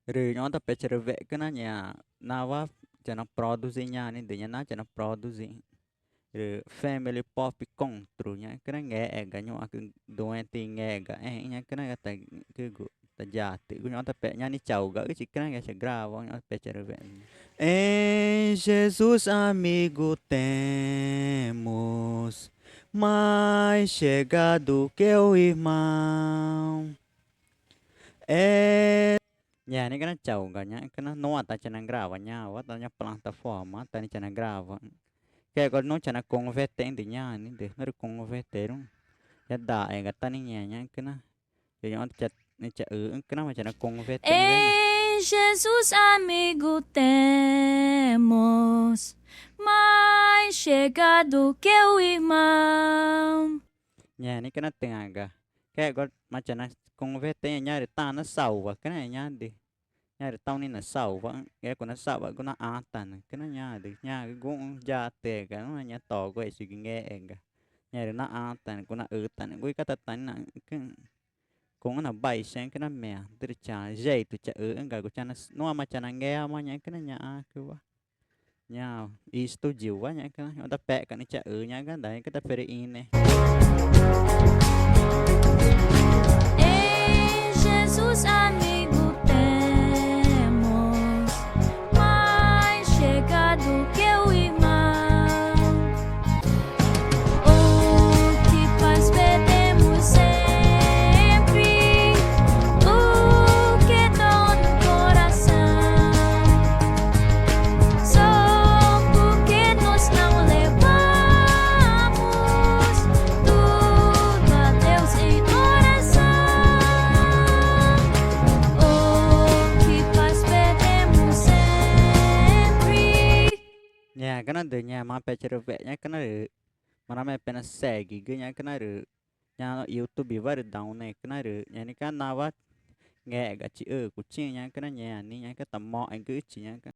Rồi nó tập trở về cái nó nhà nào á cho nó produce nhà nên để nhà nó cho nó produce rồi family pop contro nhá cái nó nghe cái nhau cái doente nghe cái nhá cái nó tại cái ta già tự nó tập nhá ni chầu gỡ cái cái nó nghe sẽ grave nó trở về. Em Jesus amigo temos mais chegado que o irmão. É. Ya, ini kan jauh kan ya, karena no ata cina grava nya, wa tanya plataforma, tani cina grava. Kayak kalau no cina converte intinya ini deh, nari converter, ya da, kata nih nya, kena, jadi orang cat, ini cak, kena macam cina converte nih bena. Em Jesus amigo temos, mais chegado que o irmão. Ya, ini kena tengah ga, kayak kalau macam cina converte nya nyari tanah sawah, kena nyari. Nhà tao nên là sầu vẫn cái của nó sầu vẫn của nó an tần cái nó nhà được nhà cái cũng gia tệ cái nó nhà to cái sự nghe cái nhà được nó an tần của nó tần cái cái tần là cái cũng nó bay sáng cái nó mè từ cha dây từ cha cái của cha nó mà cha nó nghe mà nhà cái nó nhà cứ quá nhà isto jiu quá nhà cái nó ta bẹ cái nó cha nhà cái đấy cái ta phải in này. Em Jesus amigo temos, mais chegado que o irmão. O que faz pedimos sempre, o que dá no coração. Só porque nós não levamos tudo a Deus em oração. O que faz pedimos sempre. Nhà cái nó từ nhà mà phải trở về nhà cái nó được mà nó phải segue cái nhà cái nó được nhà nó YouTube vào được down này cái nó được nhà này cái nào nghe cái chữ của chị nhà cái nó nhà này nhà cái tầm mò anh cứ chỉ nhà cái